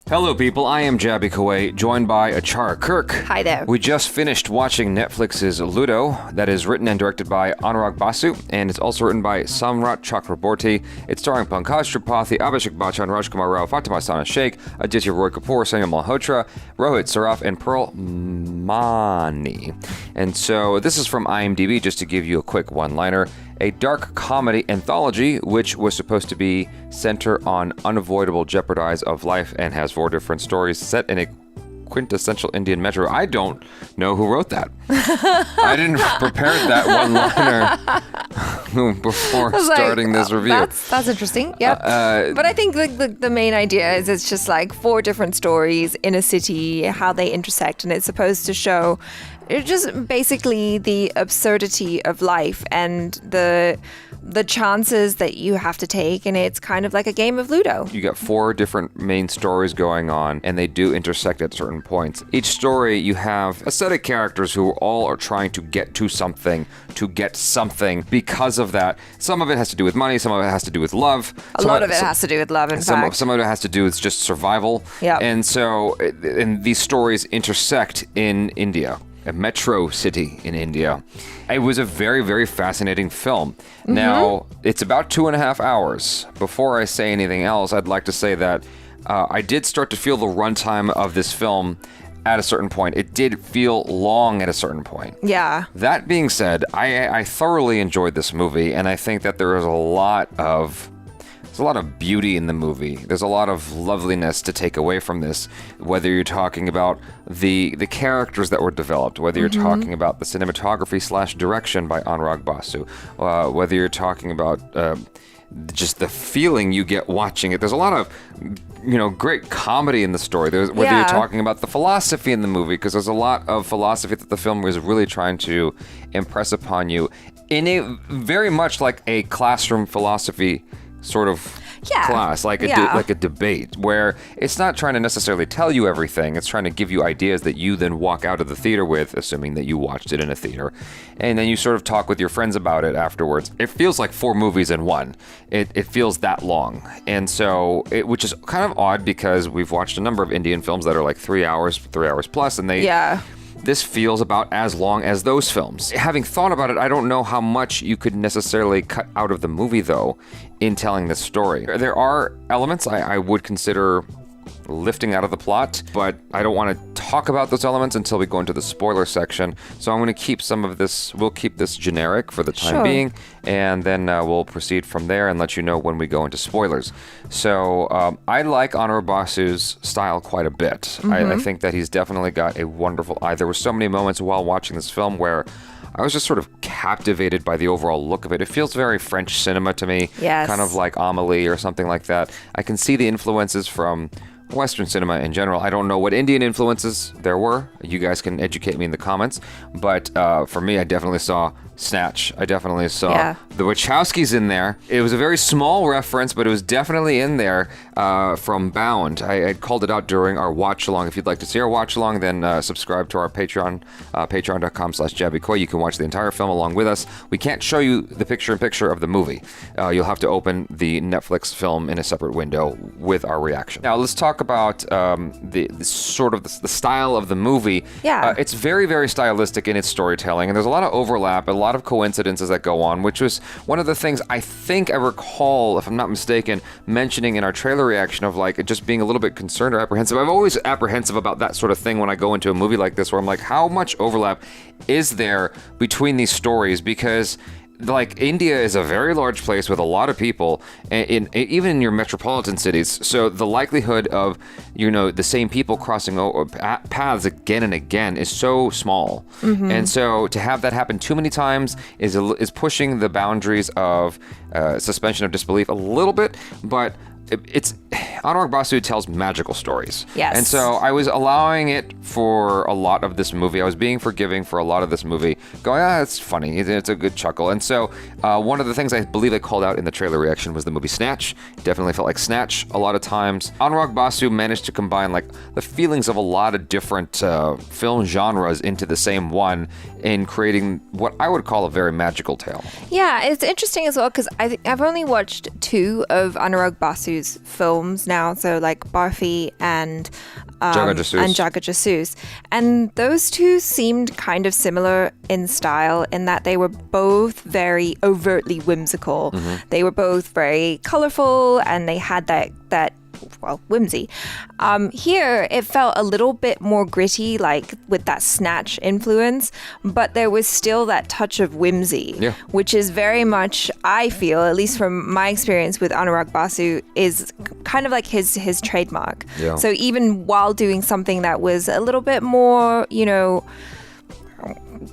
Hello people, I am Jaby Koay, joined by Achara Kirk. Hi there. We just finished watching Netflix's LUDO, that is written and directed by Anurag Basu, and it's also written by Samrat Chakraborty. It's starring Pankaj, Tripathi, Abhishek Bachchan, Rajkummar Rao, Fatima Shaikh, Aditya Roy Kapoor, Samuel Malhotra, Rohit Saraf, and Pearl Mani. And so this is from IMDb, just to give you a quick one-liner. A dark comedy anthology, which was supposed to be center on unavoidable jeopardize of life and has 4 different stories set in a quintessential Indian metro. I don't know who wrote that. I didn't prepare that one-liner before starting this review. That's interesting. Yeah. But I think the main idea is it's just like 4 different stories in a city, how they intersect, and it's supposed to show just basically the absurdity of life and the chances that you have to take, and it's kind of like a game of Ludo. You got 4 different main stories going on, and they do intersect at certain points. Each story, you have a set of characters who all are trying to get to something, because of that. Some of it has to do with money, some of it has to do with love. A lot of it has to do with love, in fact. Some of it has to do with just survival. Yeah. And so, and these stories intersect in India. A metro city in India. It was a very, very fascinating film. Mm-hmm. Now, it's about 2.5 hours. Before I say anything else, I'd like to say that I did start to feel the runtime of this film at a certain point. It did feel long at a certain point. Yeah. That being said, I thoroughly enjoyed this movie, and I think that there is a lot of beauty in the movie. There's a lot of loveliness to take away from this, whether you're talking about the characters that were developed, whether you're talking about the cinematography / direction by Anurag Basu, whether you're talking about just the feeling you get watching it. There's a lot of, great comedy in the story. Whether you're talking about the philosophy in the movie, because there's a lot of philosophy that the film was really trying to impress upon you in a very much like a classroom philosophy sort of class, like a debate, where it's not trying to necessarily tell you everything. It's trying to give you ideas that you then walk out of the theater with, assuming that you watched it in a theater, and then you sort of talk with your friends about it afterwards. It feels like 4 movies in one. It feels that long, and so which is kind of odd because we've watched a number of Indian films that are like 3 hours plus, and this feels about as long as those films. Having thought about it, I don't know how much you could necessarily cut out of the movie, though, in telling this story. There are elements I would consider lifting out of the plot, but I don't want to talk about those elements until we go into the spoiler section. So I'm going to keep we'll keep this generic for the time being, and then we'll proceed from there and let you know when we go into spoilers. So I like Anurag Basu's style quite a bit. I think that he's definitely got a wonderful eye. There were so many moments while watching this film where I was just sort of captivated by the overall look of it. It feels very French cinema to me, kind of like Amélie or something like that. I can see the influences from Western cinema in general. I don't know what Indian influences there were. You guys can educate me in the comments. But for me, I definitely saw Snatch. I definitely saw the Wachowskis in there. It was a very small reference, but it was definitely in there from Bound. I had called it out during our watch-along. If you'd like to see our watch-along, then subscribe to our Patreon, patreon.com/JabyKoy. You can watch the entire film along with us. We can't show you the picture-in-picture of the movie. You'll have to open the Netflix film in a separate window with our reaction. Now, let's talk about the style of the movie. It's very, very stylistic in its storytelling, and there's a lot of overlap, a lot of coincidences that go on, which was one of the things I think I recall, if I'm not mistaken, mentioning in our trailer reaction of like just being a little bit concerned or apprehensive. I'm always apprehensive about that sort of thing when I go into a movie like this, where I'm like, how much overlap is there between these stories? Because like India is a very large place with a lot of people, even in your metropolitan cities. So the likelihood of the same people crossing paths again and again is so small, and so to have that happen too many times is pushing the boundaries of suspension of disbelief a little bit, but it's Anurag Basu tells magical stories. Yes. And so I was allowing it for a lot of this movie. I was being forgiving for a lot of this movie, going, it's funny. It's a good chuckle. And so one of the things I believe I called out in the trailer reaction was the movie Snatch. Definitely felt like Snatch a lot of times. Anurag Basu managed to combine like the feelings of a lot of different film genres into the same one in creating what I would call a very magical tale. Yeah, it's interesting as well because I've only watched 2 of Anurag Basu's Basu's films now, so like Barfi and Jaga Jasus. And those two seemed kind of similar in style in that they were both very overtly whimsical. They were both very colorful, and they had that whimsy. Here, it felt a little bit more gritty, like with that Snatch influence, but there was still that touch of whimsy, which is very much, I feel, at least from my experience with Anurag Basu, is kind of like his trademark. So even while doing something that was a little bit more,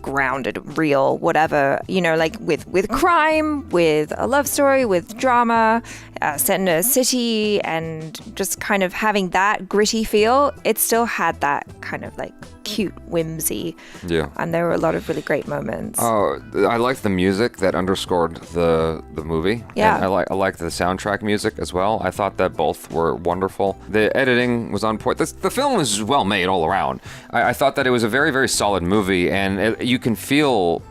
grounded, real, whatever, like with crime, with a love story, with drama, set in a city, and just kind of having that gritty feel, it still had that kind of like cute whimsy. And there were a lot of really great moments. I liked the music that underscored the movie. And I liked the soundtrack music as well. I thought that both were wonderful. The editing was on point. The film was well made all around. I thought that it was a very, very solid movie, and you can feel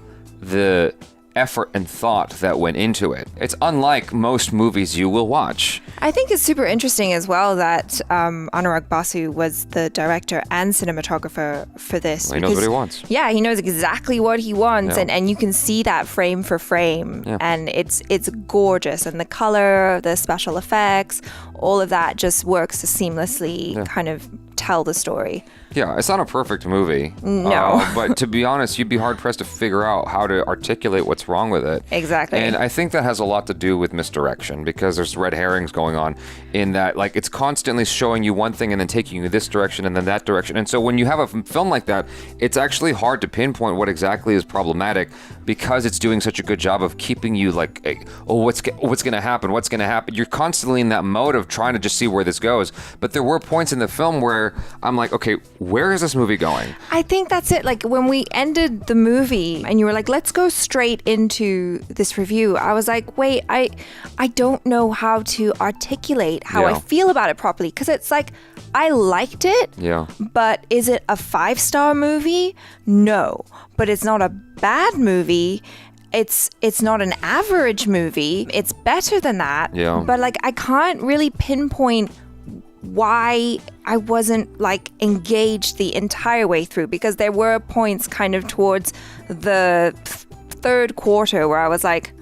the effort and thought that went into it. It's unlike most movies you will watch. I think it's super interesting as well that Anurag Basu was the director and cinematographer for this. Well, he knows what he wants. Yeah, he knows exactly what he wants, and you can see that frame for frame, and it's gorgeous, and the color, the special effects, all of that just works to seamlessly kind of tell the story. Yeah, it's not a perfect movie. No. But to be honest, you'd be hard-pressed to figure out how to articulate what's wrong with it. Exactly. And I think that has a lot to do with misdirection, because there's red herrings going on in that, like, it's constantly showing you one thing and then taking you this direction and then that direction. And so when you have a film like that, it's actually hard to pinpoint what exactly is problematic, because it's doing such a good job of keeping you like, what's going to happen? What's going to happen? You're constantly in that mode of trying to just see where this goes. But there were points in the film where I'm like, okay, where is this movie going? I think that's it. Like when we ended the movie and you were like, let's go straight into this review, I was like, wait, I don't know how to articulate how I feel about it properly, because it's like, I liked it, but is it a 5-star movie? No. But it's not a bad movie. It's not an average movie. It's better than that. But like, I can't really pinpoint why I wasn't like engaged the entire way through, because there were points kind of towards the third quarter where I was like,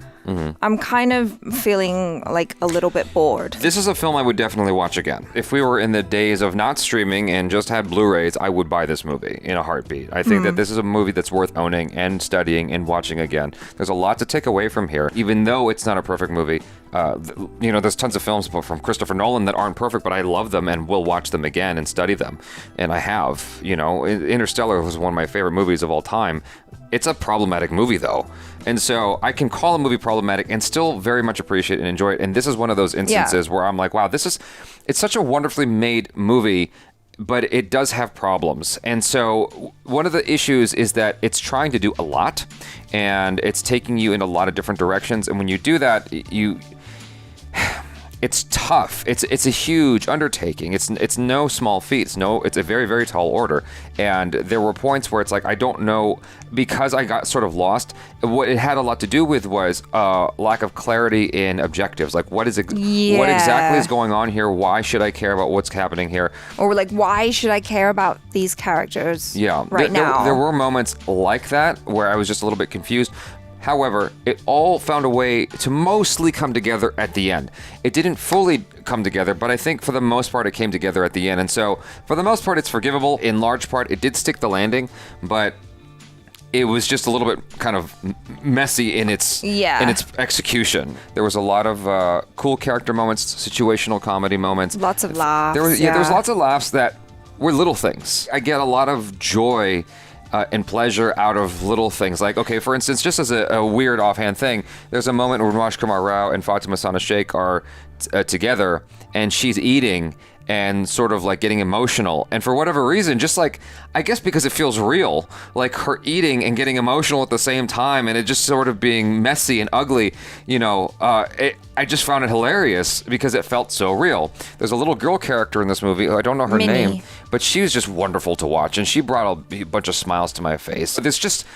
I'm kind of feeling like a little bit bored. This is a film I would definitely watch again. If we were in the days of not streaming and just had Blu-rays, I would buy this movie in a heartbeat. I think that this is a movie that's worth owning and studying and watching again. There's a lot to take away from here, even though it's not a perfect movie. There's tons of films from Christopher Nolan that aren't perfect, but I love them and will watch them again and study them. And I have. Interstellar was one of my favorite movies of all time. It's a problematic movie, though. And so I can call a movie problematic and still very much appreciate and enjoy it. And this is one of those instances where I'm like, wow, it's such a wonderfully made movie, but it does have problems. And so one of the issues is that it's trying to do a lot, and it's taking you in a lot of different directions. And when you do that, it's tough. It's a huge undertaking. It's no small feat. It's a very, very tall order. And there were points where it's like, I don't know, because I got sort of lost. What it had a lot to do with was lack of clarity in objectives. Like, what exactly is going on here? Why should I care about what's happening here? Or like, why should I care about these characters right now? There were moments like that where I was just a little bit confused. However, it all found a way to mostly come together at the end. It didn't fully come together, but I think for the most part it came together at the end. And so, for the most part, it's forgivable. In large part, it did stick the landing, but it was just a little bit kind of messy in its execution. There was a lot of cool character moments, situational comedy moments. Lots of laughs. There was lots of laughs that were little things. I get a lot of joy and pleasure out of little things. Like, okay, for instance, just as a weird offhand thing, there's a moment where Rajkummar Rao and Fatima Shaikh are together, and she's eating and sort of like getting emotional. And for whatever reason, just like, I guess because it feels real, like her eating and getting emotional at the same time, and it just sort of being messy and ugly, I just found it hilarious because it felt so real. There's a little girl character in this movie, I don't know her name, but she was just wonderful to watch, and she brought a bunch of smiles to my face. There's just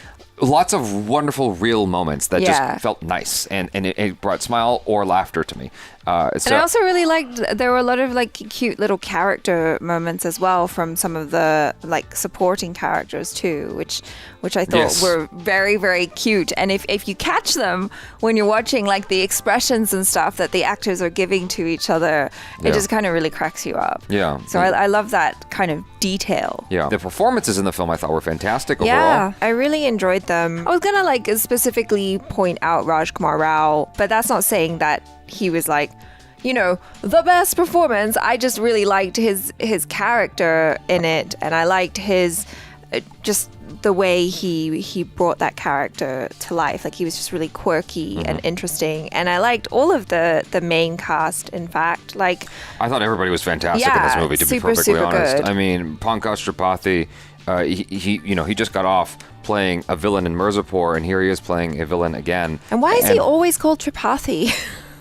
lots of wonderful real moments that Yeah. just felt nice, and it brought smile or laughter to me. And I also really liked, there were a lot of like cute little character moments as well from some of the like supporting characters too, which I thought Yes. were very, very cute. And if you catch them when you're watching, like the expressions and stuff that the actors are giving to each other, Yeah. it just kind of really cracks you up. Yeah. So I love that kind of detail. Yeah, the performances in the film I thought were fantastic overall. Yeah, I really enjoyed them. I was gonna like specifically point out Rajkummar Rao, but that's not saying that he was like, you know, the best performance. I just really liked his character in it, and I liked his just the way he brought that character to life. Like he was just really quirky and interesting, and I liked all of the main cast. In fact, like I thought everybody was fantastic in this movie. To be perfectly honest, good. I mean, Pankaj Tripathi, he just got off playing a villain in Mirzapur, and here he is playing a villain again. And why is he always called Tripathi?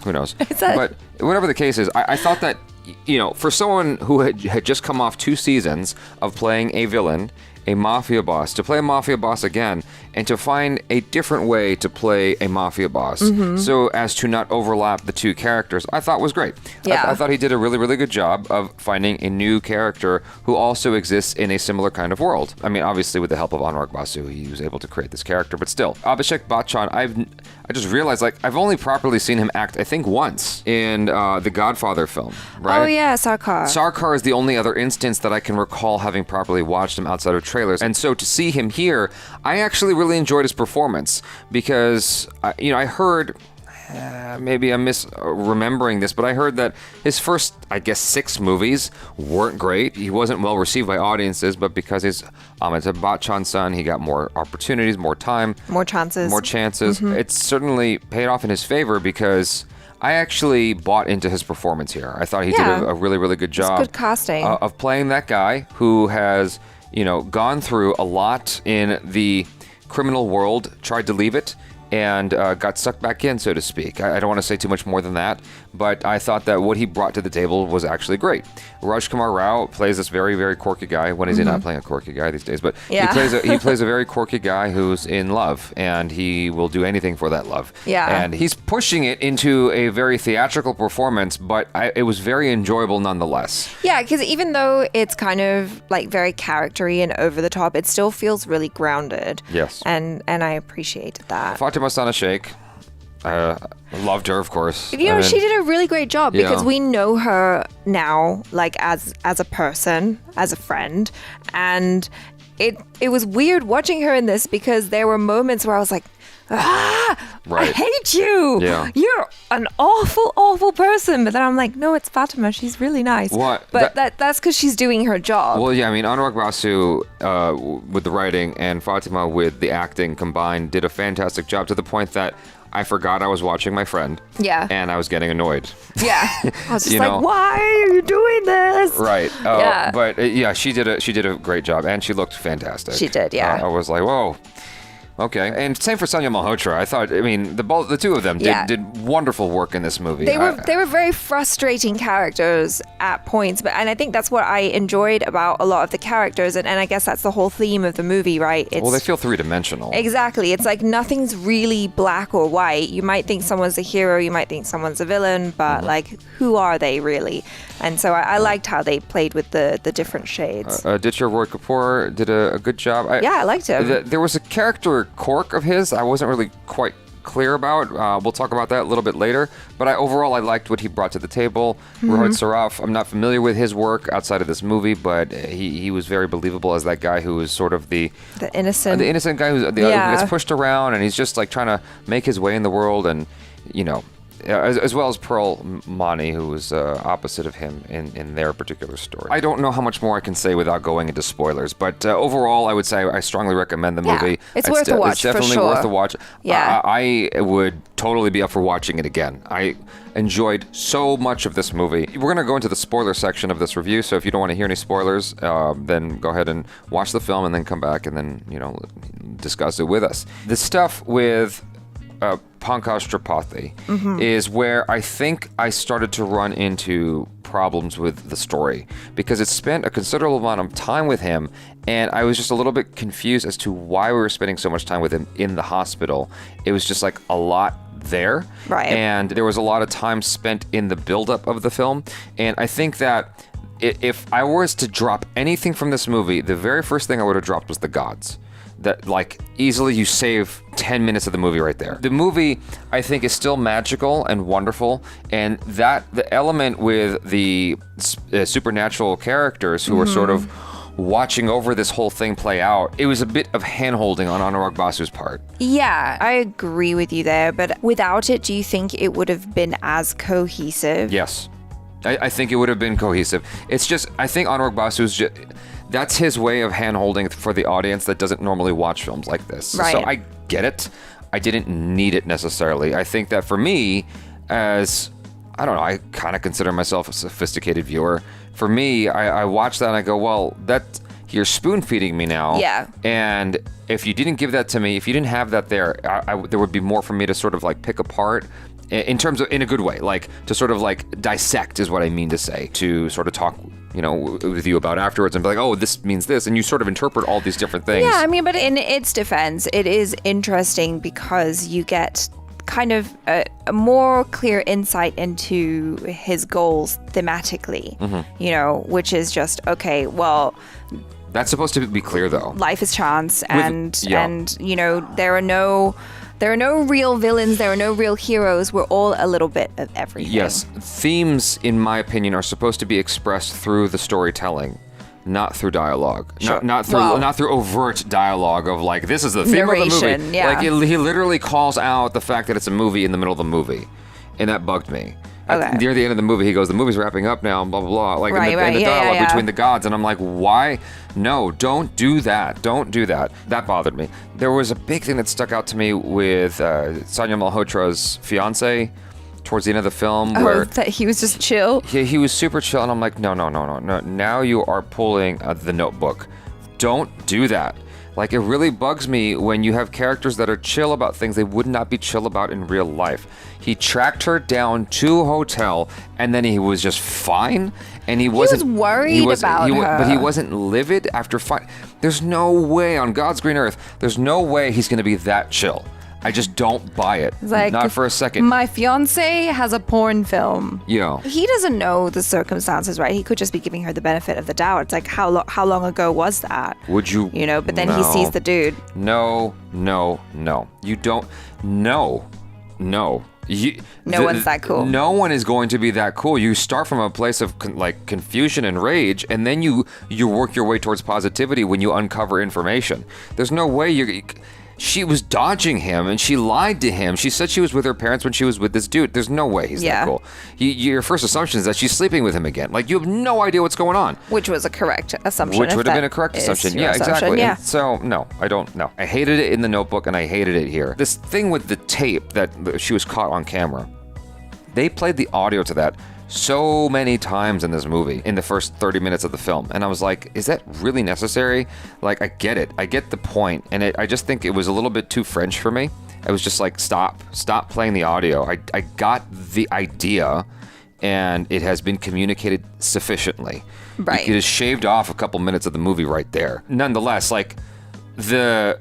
Who knows? But whatever the case is, I thought that, you know, for someone who had just come off 2 seasons of playing a villain, a mafia boss, to play a mafia boss again, and to find a different way to play a mafia boss so as to not overlap the 2 characters, I thought was great. Yeah. I thought he did a really, really good job of finding a new character who also exists in a similar kind of world. I mean, obviously with the help of Anurag Basu, he was able to create this character, but still. Abhishek Bachchan, I just realized, like, I've only properly seen him act, I think, once in the Godfather film, right? Oh yeah, Sarkar. Sarkar is the only other instance that I can recall having properly watched him outside of trailers. And so to see him here, I actually really enjoyed his performance because, I heard, maybe I'm misremembering this, but I heard that his first, I guess, 6 movies weren't great. He wasn't well received by audiences, but because he's Amitabh Bachchan's son, he got more opportunities, more time. More chances. It's certainly paid off in his favor because I actually bought into his performance here. I thought he did a really, really good job. It's good casting. Of playing that guy who has, gone through a lot in the criminal world, tried to leave it, and got sucked back in, so to speak. I don't want to say too much more than that, but I thought that what he brought to the table was actually great. Rajkummar Rao plays this very, very quirky guy. When is he not playing a quirky guy these days? But he plays a very quirky guy who's in love, and he will do anything for that love. Yeah. And he's pushing it into a very theatrical performance, but it was very enjoyable nonetheless. Yeah, because even though it's kind of like very charactery and over the top, it still feels really grounded. Yes. And I appreciated that. Fatima Shaikh, loved her, of course. She did a really great job because Yeah. we know her now, like as a person, as a friend, and it was weird watching her in this because there were moments where I was like, I hate you. Yeah. You're an awful, awful person. But then I'm like, no, it's Fatima. She's really nice. What? But that's because she's doing her job. Well, yeah, I mean, Anurag Basu with the writing and Fatima with the acting combined did a fantastic job to the point that I forgot I was watching my friend. Yeah. And I was getting annoyed. Yeah. I was just like, why are you doing this? Right. Yeah. But she did a great job, and she looked fantastic. She did, yeah. I was like, whoa. Okay, and same for Sanya Malhotra. I thought, the 2 of them did wonderful work in this movie. They were very frustrating characters at points, and I think that's what I enjoyed about a lot of the characters, and I guess that's the whole theme of the movie, right? Well, they feel 3-dimensional. Exactly. It's like nothing's really black or white. You might think someone's a hero, you might think someone's a villain, but like, who are they really? And so I liked how they played with the different shades. Ditya Roy Kapoor did a good job. I liked him. There was a character quirk of his I wasn't really quite clear about. We'll talk about that a little bit later. But overall, I liked what he brought to the table. Rohit Saraf, I'm not familiar with his work outside of this movie, but he was very believable as that guy who was sort of the innocent guy who gets pushed around, and he's just like trying to make his way in the world, and as well as Pearl Mani, who was opposite of him in their particular story. I don't know how much more I can say without going into spoilers, but overall, I would say I strongly recommend the movie. It's worth a watch, It's definitely for sure. worth a watch. Yeah. I would totally be up for watching it again. I enjoyed so much of this movie. We're going to go into the spoiler section of this review, so if you don't want to hear any spoilers, then go ahead and watch the film and then come back and then, discuss it with us. The stuff with Pankaj Tripathi is where I think I started to run into problems with the story because it spent a considerable amount of time with him, and I was just a little bit confused as to why we were spending so much time with him in the hospital. It was just like a lot there. Right. And there was a lot of time spent in the buildup of the film. And I think that if I was to drop anything from this movie, the very first thing I would have dropped was the gods. That, like, easily you save 10 minutes of the movie right there. The movie, I think, is still magical and wonderful, and that the element with the supernatural characters who are sort of watching over this whole thing play out, it was a bit of hand-holding on Anurag Basu's part. Yeah, I agree with you there, but without it, do you think it would have been as cohesive? Yes. I think it would have been cohesive. It's just, I think Anurag Basu's just, that's his way of hand-holding for the audience that doesn't normally watch films like this. Right. So I get it. I didn't need it necessarily. I think that for me, as, I don't know, I kind of consider myself a sophisticated viewer. For me, I watch that and I go, well, you're spoon-feeding me now. Yeah. And if you didn't give that to me, if you didn't have that there, there would be more for me to sort of like pick apart in terms of, in a good way, like to sort of like dissect is what I mean to say, to sort of talk, with you about afterwards and be like, oh, this means this. And you sort of interpret all these different things. Yeah, I mean, but in its defense, it is interesting because you get kind of a more clear insight into his goals thematically, which is just, okay, well, that's supposed to be clear though. Life is chance, and there are no real villains, there are no real heroes. We're all a little bit of everything. Yes, themes, in my opinion, are supposed to be expressed through the storytelling, not through dialogue. Sure. Not through overt dialogue of like, this is the theme of the movie. Yeah. Like he literally calls out the fact that it's a movie in the middle of the movie, and that bugged me. Okay. Near the end of the movie, he goes, the movie's wrapping up now, blah, blah, blah. Like in the dialogue between the gods. And I'm like, why? No, don't do that. Don't do that. That bothered me. There was a big thing that stuck out to me with Sanya Malhotra's fiance towards the end of the film. Where that he was just chill? He was super chill. And I'm like, no. Now you are pulling the Notebook. Don't do that. Like, it really bugs me when you have characters that are chill about things they would not be chill about in real life. He tracked her down to a hotel, and then he was just fine, and he wasn't... He was worried about her. But he wasn't livid after fine. There's no way, on God's green earth, there's no way he's going to be that chill. I just don't buy it. Like, not for a second. My fiance has a porn film. Yeah. He doesn't know the circumstances, right? He could just be giving her the benefit of the doubt. It's like, how long ago was that? Would you? But then he sees the dude. No. You don't. No. No one's that cool. No one is going to be that cool. You start from a place of confusion and rage, and then you work your way towards positivity when you uncover information. There's no way she was dodging him, and she lied to him. She said she was with her parents when she was with this dude. There's no way he's that cool. Your first assumption is that she's sleeping with him again. Like, you have no idea what's going on. Which was a correct assumption. Which would have been a correct assumption. Yeah, exactly. Yeah. And so, no, I don't know. I hated it in the Notebook, and I hated it here. This thing with the tape that she was caught on camera, they played the audio to that so many times in this movie in the first 30 minutes of the film, and I was like, is that really necessary? Like, I get it, I get the point, and I just think it was a little bit too French for me. I was just like, stop playing the audio. I got the idea, and it has been communicated sufficiently. Right. It has shaved off a couple minutes of the movie right there. Nonetheless, like, the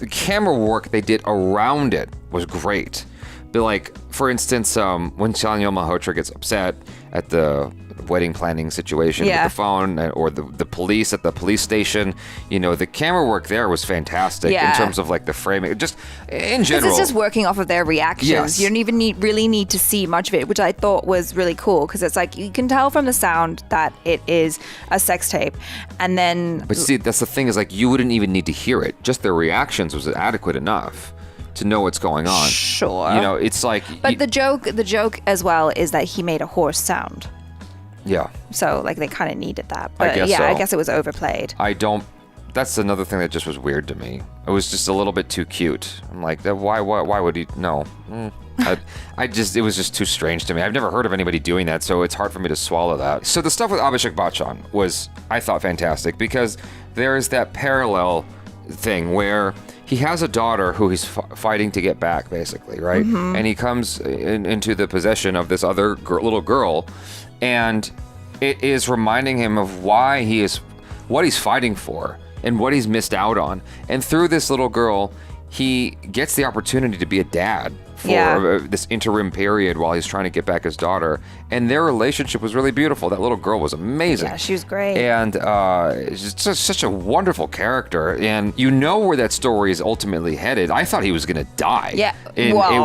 camera work they did around it was great. But, like, for instance, when Sanya Malhotra gets upset at the wedding planning situation with the phone, or the police at the police station, the camera work there was fantastic in terms of like the framing, just in general. It's just working off of their reactions. Yes. You don't even really need to see much of it, which I thought was really cool, because it's like you can tell from the sound that it is a sex tape, and then. But see, that's the thing, is like, you wouldn't even need to hear it. Just their reactions was adequate enough to know what's going on. Sure. It's like. But the joke as well is that he made a horse sound. Yeah. So, like, they kind of needed that. But I guess it was overplayed. That's another thing that just was weird to me. It was just a little bit too cute. I'm like, why would he? No. It was just too strange to me. I've never heard of anybody doing that, so it's hard for me to swallow that. So the stuff with Abhishek Bachchan was, I thought, fantastic, because there is that parallel thing where he has a daughter who he's fighting to get back, basically, right? Mm-hmm. And he comes into the possession of this other little girl, And it is reminding him of what he's fighting for and what he's missed out on. And through this little girl, he gets the opportunity to be a dad for this interim period while he's trying to get back his daughter. And their relationship was really beautiful. That little girl was amazing. Yeah, she was great. And it's just such a wonderful character. And you know where that story is ultimately headed. I thought he was going to die. Yeah.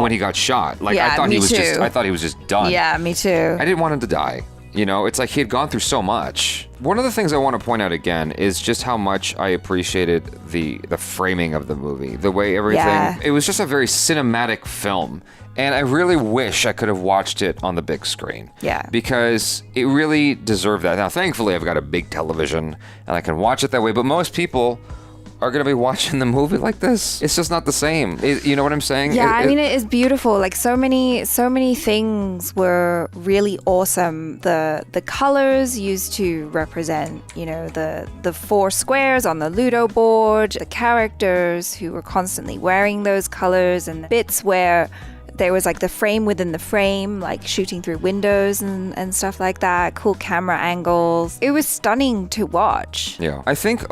When he got shot. Like, I thought he was just done. Yeah, me too. I didn't want him to die. You know, it's like he had gone through so much. One of the things I want to point out again is just how much I appreciated the framing of the movie. The way everything... It was just a very cinematic film. And I really wish I could have watched it on the big screen. Yeah. Because it really deserved that. Now, thankfully, I've got a big television and I can watch it that way. But most people are going to be watching the movie like this. It's just not the same. You know what I'm saying? Yeah, I mean, it is beautiful. Like, so many things were really awesome. The colors used to represent, you know, the 4 squares on the LUDO board, the characters who were constantly wearing those colors, and the bits where there was like the frame within the frame, like shooting through windows and stuff like that, cool camera angles. It was stunning to watch. Yeah. I think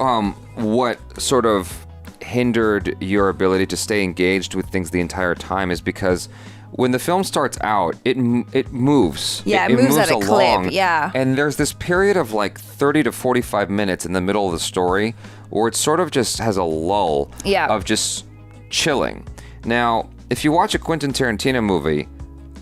what sort of hindered your ability to stay engaged with things the entire time is because when the film starts out, it moves. Yeah, it moves at a along, clip, yeah. And there's this period of like 30 to 45 minutes in the middle of the story where it sort of just has a lull of just chilling. Now, if you watch a Quentin Tarantino movie,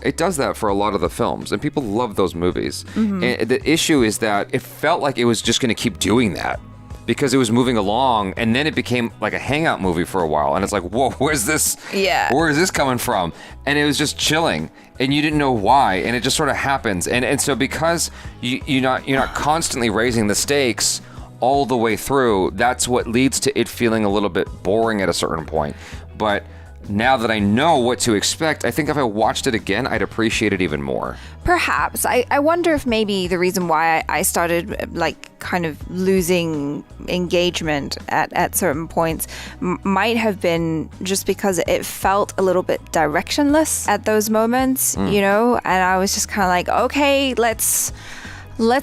it does that for a lot of the films, and people love those movies. Mm-hmm. And the issue is that it felt like it was just going to keep doing that because it was moving along, and then it became like a hangout movie for a while, and it's like, whoa, where's this? Yeah. Where is this coming from? And it was just chilling, and you didn't know why, and it just sort of happens. And so because you're not constantly raising the stakes all the way through, that's what leads to it feeling a little bit boring at a certain point. But now that I know what to expect, I think if I watched it again, I'd appreciate it even more. Perhaps. I wonder if maybe the reason why I started like kind of losing engagement at certain points might have been just because it felt a little bit directionless at those moments, you know? And I was just kind of like, okay, let's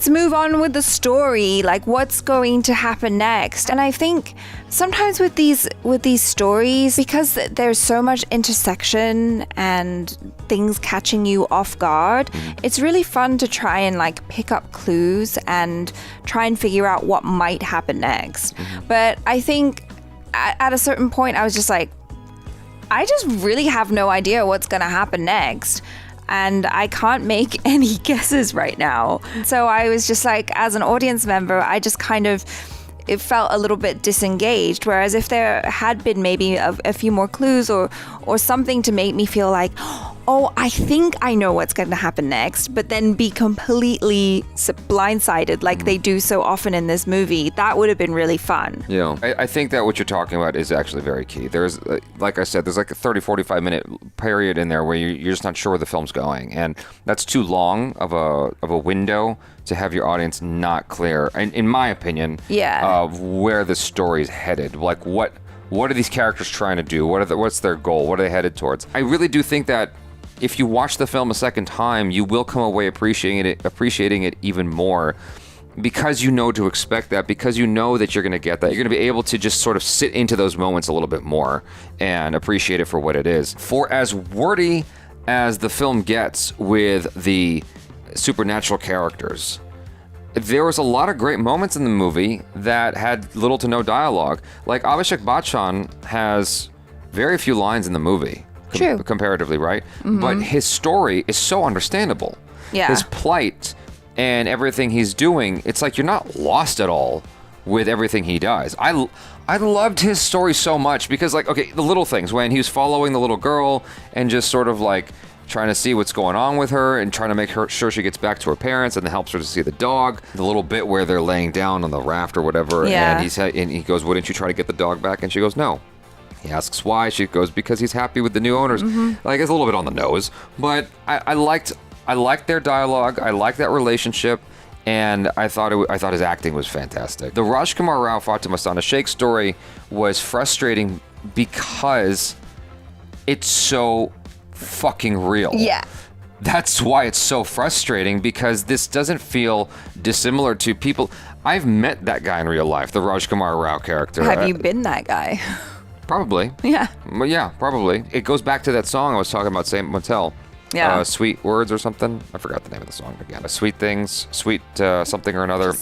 move on with the story. Like, what's going to happen next? And I think sometimes with these stories, because there's so much intersection and things catching you off guard, it's really fun to try and like pick up clues and try and figure out what might happen next. But I think at a certain point, I was just like, I just really have no idea what's going to happen next. And I can't make any guesses right now. So I was just like, as an audience member, I just kind of, it felt a little bit disengaged. Whereas if there had been maybe a few more clues or something to make me feel like, oh, I think I know what's going to happen next, but then be completely blindsided like they do so often in this movie, that would have been really fun. Yeah, I think that what you're talking about is actually very key. There's, like I said, there's like a 30, 45 minute period in there where you're just not sure where the film's going. And that's too long of a window to have your audience not clear, in my opinion, of where the story's headed. Like, what are these characters trying to do? What's their goal? What are they headed towards? I really do think that if you watch the film a second time, you will come away appreciating it even more, because you know to expect that, because you know that you're going to get that. You're going to be able to just sort of sit into those moments a little bit more and appreciate it for what it is. For as wordy as the film gets with the supernatural characters, there was a lot of great moments in the movie that had little to no dialogue. Like, Abhishek Bachchan has very few lines in the movie. True. Comparatively, right? But his story is so understandable. Yeah. His plight and everything he's doing, it's like you're not lost at all with everything he does. I loved his story so much because, like, okay, the little things, when he was following the little girl and just sort of like trying to see what's going on with her and trying to make sure she gets back to her parents, and then helps her to see the dog. The little bit where they're laying down on the raft or whatever, and he goes, "Wouldn't you try to get the dog back?" And she goes, "No." He asks why. She goes, "Because he's happy with the new owners." Like, it's a little bit on the nose, but I liked their dialogue. I liked that relationship, and I thought his acting was fantastic. The Rajkummar Rao Fatima Sana Shaikh story was frustrating because it's so fucking real. Yeah. that's why it's so frustrating, because this doesn't feel dissimilar to people. I've met that guy in real life, the Rajkummar Rao character. Have you been that guy? Probably. Yeah. Well, yeah, probably. It goes back to that song I was talking about, Saint Motel. Yeah. Sweet Words or something. I forgot the name of the song again. Sweet Things, Sweet something or another.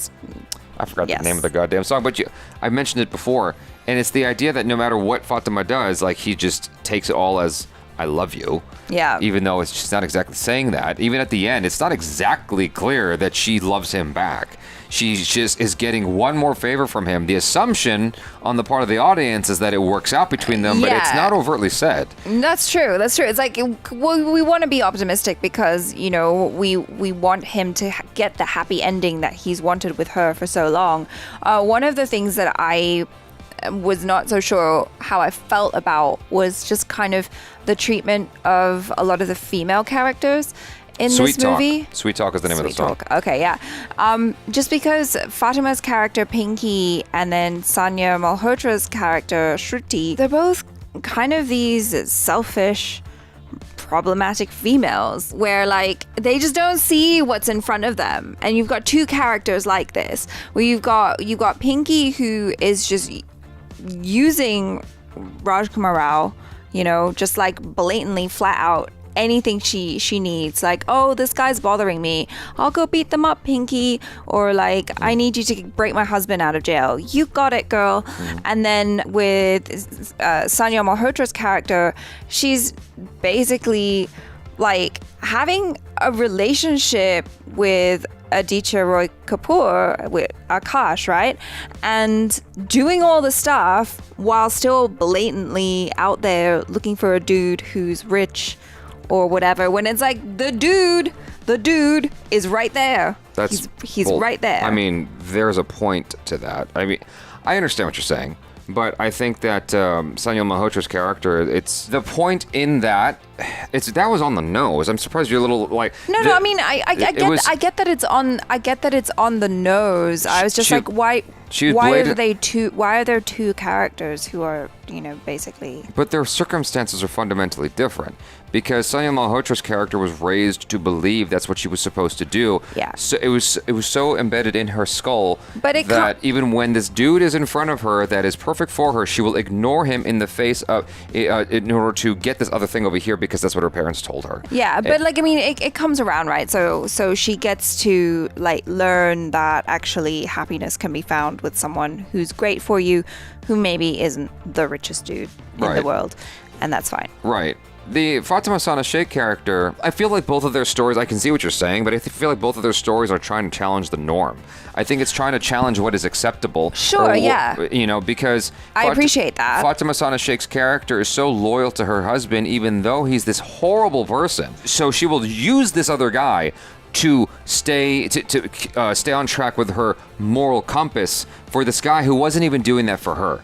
I forgot the name of the goddamn song, but I mentioned it before, and it's the idea that no matter what Fatima does, like, he just takes it all as, I love you. Yeah. Even though it's just not exactly saying that. Even at the end, it's not exactly clear that she loves him back. She just is getting one more favor from him. The assumption on the part of the audience is that it works out between them, but it's not overtly said. That's true. That's true. It's like we want to be optimistic because, you know, we want him to get the happy ending that he's wanted with her for so long. One of the things that I was not so sure how I felt about was just kind of the treatment of a lot of the female characters in this movie. Sweet Talk is the name of the song. Okay, yeah. Just because Fatima's character Pinky and then Sanya Malhotra's character Shruti, they're both kind of these selfish, problematic females where, like, they just don't see what's in front of them. And you've got two characters like this where you've got Pinky, who is just using Rajkummar Rao, you know, just like blatantly, flat out, anything she needs, like, oh, this guy's bothering me, I'll go beat them up, Pinky, or like, I need you to break my husband out of jail, you got it, girl. And then with Sanya Malhotra's character, she's basically like having a relationship with Aditya Roy Kapoor, with Akash, right? And doing all the stuff while still blatantly out there looking for a dude who's rich or whatever, when it's like the dude is right there. He's right there. I mean, there's a point to that. I mean, I understand what you're saying, but I think that Sanya Malhotra's character, it's the point in that that was on the nose. I'm surprised you're a little like. No. I mean, I get that it's on the nose. I was just like, why are there two characters who are, you know, basically. But their circumstances are fundamentally different, because Sanya Malhotra's character was raised to believe that's what she was supposed to do. Yeah. So it was so embedded in her skull that even when this dude is in front of her that is perfect for her, she will ignore him in the face of in order to get this other thing over here, because that's what her parents told her. Yeah, but like, I mean, it comes around, right? So she gets to like learn that actually happiness can be found with someone who's great for you, who maybe isn't the richest dude in the world, and that's fine. Right. The Fatima Sana Shaikh character, I feel like both of their stories, I can see what you're saying, but I feel like both of their stories are trying to challenge the norm. I think it's trying to challenge what is acceptable. Sure, yeah. You know, because I appreciate that. Fatima Sana Sheikh's character is so loyal to her husband, even though he's this horrible person. So she will use this other guy to stay on track with her moral compass for this guy who wasn't even doing that for her.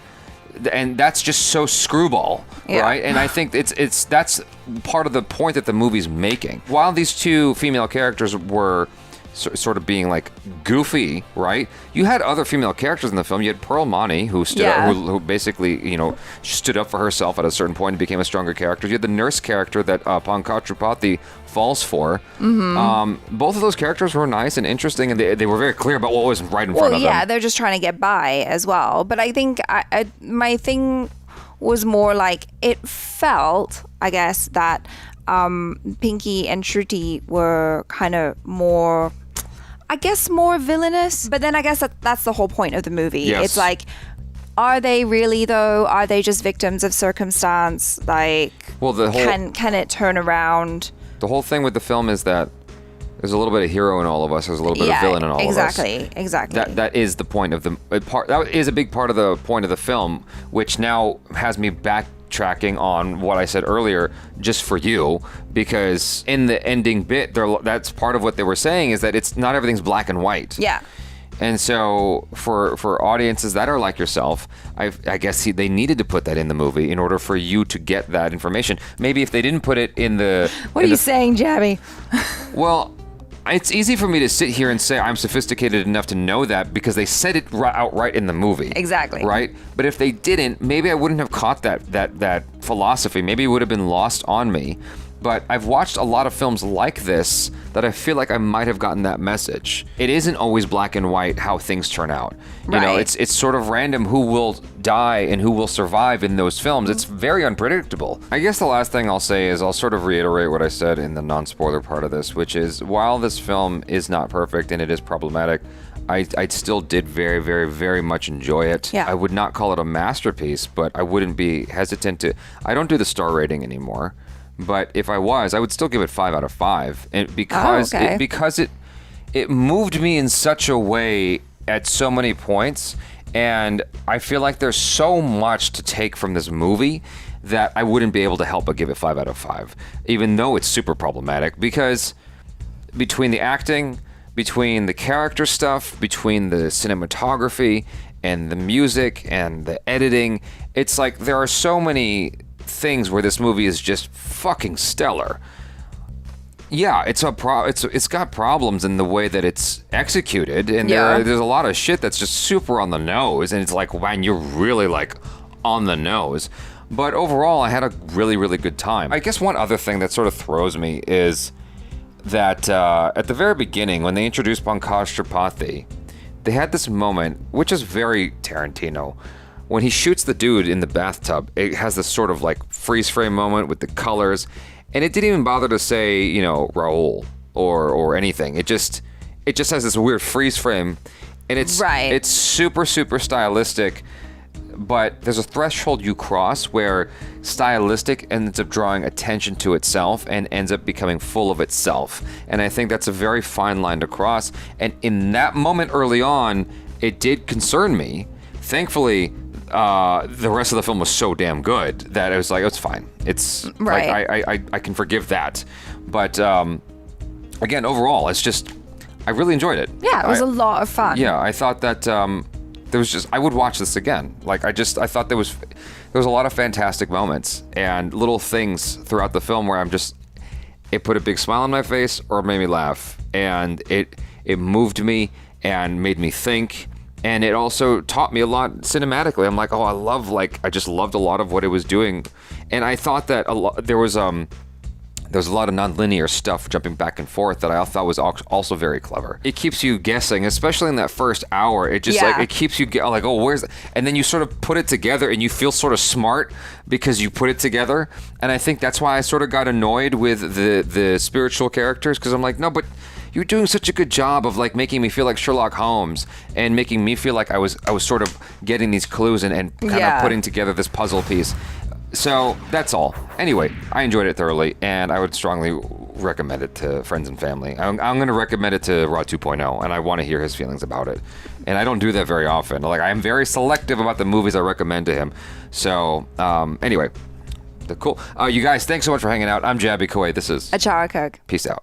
And that's just so screwball, right? And I think that's part of the point that the movie's making. While these two female characters were sort of being like goofy, right? You had other female characters in the film. You had Pearl Mani, who who basically, you know, stood up for herself at a certain point and became a stronger character. You had the nurse character that Pankaj Tripathi falls for. Mm-hmm. Both of those characters were nice and interesting, and they were very clear about what was right in front of them. Well, yeah, they're just trying to get by as well. But I think my thing was more like, it felt, I guess, that Pinky and Shruti were kind of more villainous. But then I guess that's the whole point of the movie. Yes. It's like, are they really though? Are they just victims of circumstance? Like, well, can it turn around? The whole thing with the film is that there's a little bit of hero in all of us. There's a little bit of villain in all of us. Exactly. That is the point of the part. That is a big part of the point of the film, which now has me backtracking on what I said earlier, just for you, because in the ending bit, that's part of what they were saying, is that it's not everything's black and white. Yeah. And so for audiences that are like yourself, I guess they needed to put that in the movie in order for you to get that information. Maybe if they didn't put it in the... What are you saying, Jaby? Well, it's easy for me to sit here and say I'm sophisticated enough to know that because they said it outright in the movie. Exactly. Right? But if they didn't, maybe I wouldn't have caught that philosophy. Maybe it would have been lost on me. But I've watched a lot of films like this that I feel like I might have gotten that message. It isn't always black and white how things turn out. You know, it's sort of random who will die and who will survive in those films. It's very unpredictable. I guess the last thing I'll say is I'll sort of reiterate what I said in the non-spoiler part of this, which is while this film is not perfect and it is problematic, I still did very, very, very much enjoy it. Yeah. I would not call it a masterpiece, but I wouldn't be hesitant to... I don't do the star rating anymore, but if I was, I would still give it 5 out of 5. And because it moved me in such a way at so many points, and I feel like there's so much to take from this movie that I wouldn't be able to help but give it 5 out of 5, even though it's super problematic, because between the acting, between the character stuff, between the cinematography and the music and the editing, it's like there are so many things where this movie is just fucking stellar. Yeah, it's got problems in the way that it's executed, and there's a lot of shit that's just super on the nose, and it's like, man, you're really like on the nose. But overall, I had a really, really good time. I guess one other thing that sort of throws me is that at the very beginning, when they introduced Pankaj Tripathi, they had this moment, which is very Tarantino, when he shoots the dude in the bathtub. It has this sort of like freeze frame moment with the colors, and it didn't even bother to say, you know, Raul or anything. It just has this weird freeze frame, and it's super, super stylistic. But there's a threshold you cross where stylistic ends up drawing attention to itself and ends up becoming full of itself. And I think that's a very fine line to cross. And in that moment early on, it did concern me. Thankfully, the rest of the film was so damn good that I was like, oh, it's fine. It's like, I can forgive that. But again, overall, it's just, I really enjoyed it. Yeah, it was a lot of fun. Yeah, I thought that there was just, I would watch this again. Like, I thought there was a lot of fantastic moments and little things throughout the film where it put a big smile on my face or made me laugh. And it moved me and made me think. And it also taught me a lot cinematically. I'm like, oh, I just loved a lot of what it was doing. And I thought that there was a lot of nonlinear stuff jumping back and forth that I thought was also very clever. It keeps you guessing, especially in that first hour. It just like, it keeps you like, oh, where's... And then you sort of put it together and you feel sort of smart because you put it together. And I think that's why I sort of got annoyed with the spiritual characters, because I'm like, no, but you're doing such a good job of like making me feel like Sherlock Holmes and making me feel like I was sort of getting these clues and kind of putting together this puzzle piece. So that's all. Anyway, I enjoyed it thoroughly, and I would strongly recommend it to friends and family. I'm going to recommend it to Raw 2.0, and I want to hear his feelings about it. And I don't do that very often. Like, I'm very selective about the movies I recommend to him. So, anyway, cool. You guys, thanks so much for hanging out. I'm Jaby Koay. This is Achara Kirk. Peace out.